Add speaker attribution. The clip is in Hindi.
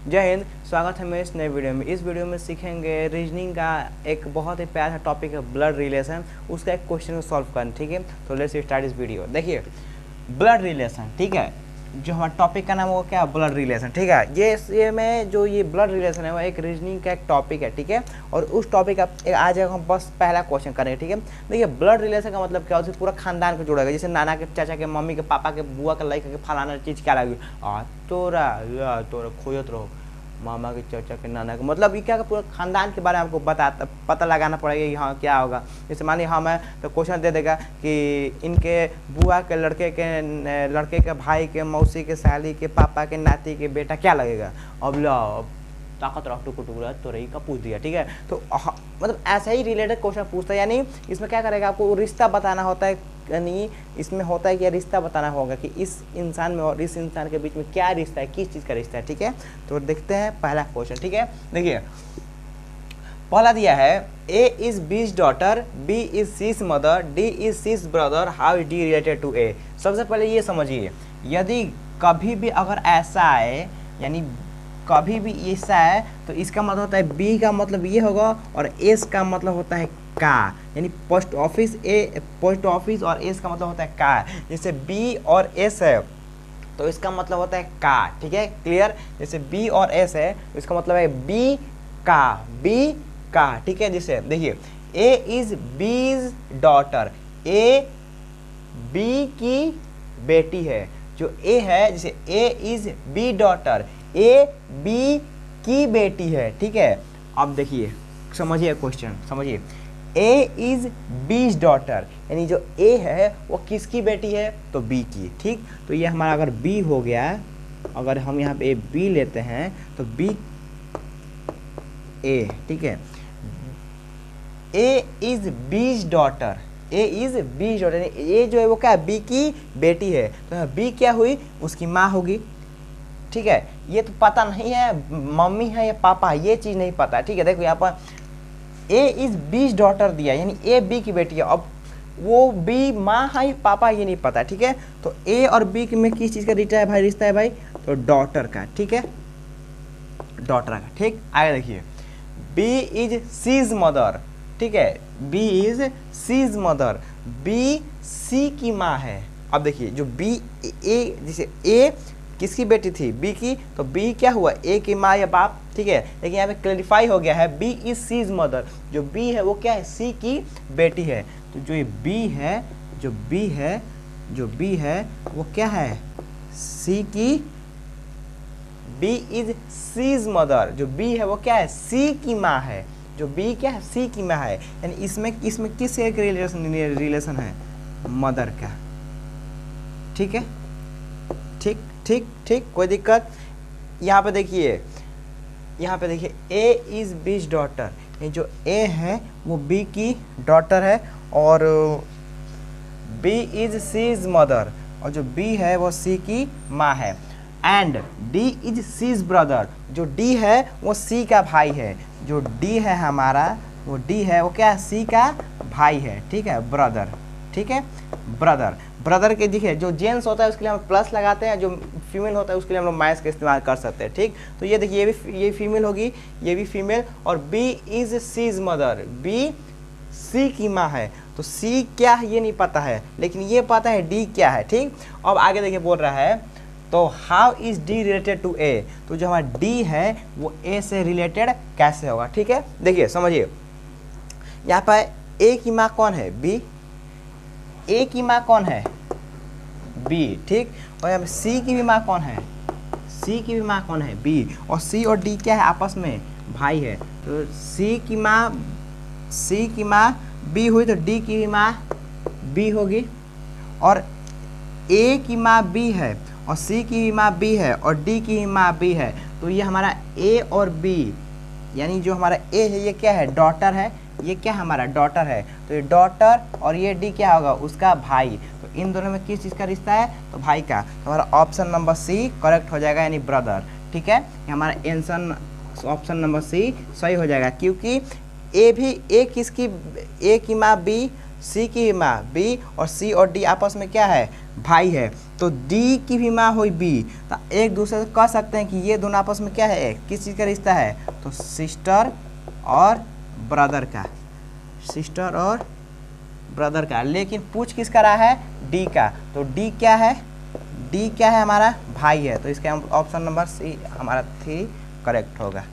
Speaker 1: जय हिंद। स्वागत है मेरे इस नए वीडियो में। इस वीडियो में सीखेंगे रीजनिंग का एक बहुत ही प्यारा टॉपिक है ब्लड रिलेशन, उसका एक क्वेश्चन को सॉल्व करना। ठीक है, तो लेट्स स्टार्ट इस वीडियो। देखिए ब्लड रिलेशन, ठीक है, जो हमारा टॉपिक का नाम है वो क्या है, ब्लड रिलेशन। ठीक है, ये में जो ये ब्लड रिलेशन है वो एक रीजनिंग का एक टॉपिक है। ठीक है, और उस टॉपिक का आज हम बस पहला क्वेश्चन करेंगे। ठीक है, देखिए ब्लड रिलेशन का मतलब क्या होता है, पूरा खानदान को जोड़ेगा। जैसे नाना के, चाचा के, मम्मी के, पापा के, बुआ के, लड़का के, फलाना चीज़ क्या लगी तोरा खोजत रहो, मामा के, चाचा के, नाना के, मतलब ये क्या पूरा खानदान के बारे में आपको पता लगाना पड़ेगा कि हाँ क्या होगा। जैसे मान लीजिए हाँ मैं तो क्वेश्चन दे देगा कि इनके बुआ के लड़के के भाई के, मौसी के, साली के, पापा के, नाती के बेटा क्या लगेगा। अब लो ताकत रख टुकड़ा तो रही का पूछ दिया। ठीक है, तो मतलब ऐसा ही रिलेटेड क्वेश्चन पूछता है, यानी इसमें क्या करेगा, आपको रिश्ता बताना होता है। यानी इसमें होता है कि रिश्ता बताना होगा कि इस इंसान में और इस इंसान के बीच में क्या रिश्ता है, किस चीज़ का रिश्ता है। ठीक है, तो देखते हैं पहला क्वेश्चन। ठीक है, देखिए पहला दिया है A is B's daughter, B is C's mother, D is C's brother, how is D related to A। सबसे पहले ये समझिए, यदि कभी भी अगर ऐसा है, यानी कभी भी ऐसा है, तो इसका मतलब होता है बी का मतलब ये होगा और एस का मतलब होता है का, यानी पोस्ट ऑफिस और एस का मतलब होता है का। जैसे बी और एस है तो इसका मतलब होता है का। ठीक है, क्लियर। जैसे बी और एस है तो इसका मतलब है बी का। ठीक है, जैसे देखिए A is B's daughter, A B की बेटी है। जो ए है, जैसे A is B daughter, A B की बेटी है। ठीक है, अब देखिए समझिए क्वेश्चन, समझिए ए इज बीज डॉटर, यानी जो ए है वो किसकी बेटी है, तो बी की। ठीक, तो ये हमारा अगर बी हो गया, अगर हम यहाँ पे बी लेते हैं तो बी ए। ठीक है, A is B's daughter, A is B's daughter, A जो है वो क्या है, बी की बेटी है। तो बी क्या हुई, उसकी माँ होगी। ठीक है, ये तो पता नहीं है मम्मी है या पापा, ये चीज़ नहीं पता है। ठीक है, देखो यहाँ पर ए इज बीज डॉटर दिया, यानी ए बी की बेटी है। अब वो बी माँ है या पापा, ये नहीं पता। ठीक है, तो ए और बी में किस चीज़ का रिश्ता है भाई, तो डॉटर का। ठीक है, डॉटर का। ठीक, आगे देखिए बी इज सीज मदर। ठीक है, B is C's mother, B C की माँ है। अब देखिए जो बी ए, जैसे ए किसकी बेटी थी, बी की, तो बी क्या हुआ, ए की माँ या बाप। ठीक है, लेकिन यहाँ पे क्लैरिफाई हो गया है बी इज सीज मदर, जो बी है वो क्या है, सी की बेटी है। तो जो ये बी है, जो बी है वो क्या है, सी की, बी इज सीज मदर, जो बी है वो क्या है, सी की माँ है। जो बी क्या है, सी की माँ है, यानी इसमें किस एक रिलेशन है, मदर का। ठीक है, ठीक, कोई दिक्कत। यहाँ पे देखिए ए इज बीज डॉटर, ये जो ए है वो बी की डॉटर है, और B is C is mother, और जो बी है वो सी की माँ है। And D is C's brother, जो डी है वो सी का भाई है। जो डी है हमारा, वो डी है वो क्या है, सी का भाई है। ठीक है, ब्रदर। ठीक है, ब्रदर के देखिए जो जेंट्स होता है उसके लिए हम प्लस लगाते हैं, जो फीमेल होता है उसके लिए हम लोग माइनस का इस्तेमाल कर सकते हैं। ठीक, तो ये देखिए ये फीमेल होगी, ये भी फीमेल, और B is C's mother, B C की माँ है। तो सी क्या है ये नहीं पता है, लेकिन ये पता है डी क्या है। ठीक, अब आगे देखिए बोल रहा है तो how is D related to A, तो जो हमारा डी है वो ए से रिलेटेड कैसे होगा। ठीक है, देखिए समझिए यहाँ पर ए की माँ कौन है, बी, ए की माँ कौन है, बी। ठीक, और यहाँ पे सी की भी माँ कौन है, सी की भी माँ कौन है, बी, और सी और डी क्या है, आपस में भाई है। तो सी की माँ बी हुई, तो डी की भी माँ बी होगी, और ए की माँ बी है, और सी की भी माँ बी है, और डी की भी माँ बी है। तो ये हमारा ए और बी, यानी जो हमारा ए है ये क्या है, डॉटर है, ये क्या हमारा डॉटर है। तो ये डॉटर और ये डी क्या होगा, उसका भाई। तो इन दोनों में किस चीज़ का रिश्ता है, तो भाई का। तो हमारा ऑप्शन नंबर सी करेक्ट हो जाएगा, यानी ब्रदर। ठीक है, हमारा आंसर ऑप्शन नंबर सी सही हो जाएगा, क्योंकि ए की माँ बी, सी की माँ बी, और सी और डी आपस में क्या है, भाई है। तो डी की भी माँ हुई बी, तो एक दूसरे से कह सकते हैं कि ये दोनों आपस में क्या है, किस चीज़ का रिश्ता है, तो सिस्टर और ब्रदर का, सिस्टर और ब्रदर का। लेकिन पूछ किसका रहा है, डी का, तो डी क्या है, डी क्या है हमारा भाई है, तो इसका ऑप्शन नंबर सी हमारा 3 करेक्ट होगा।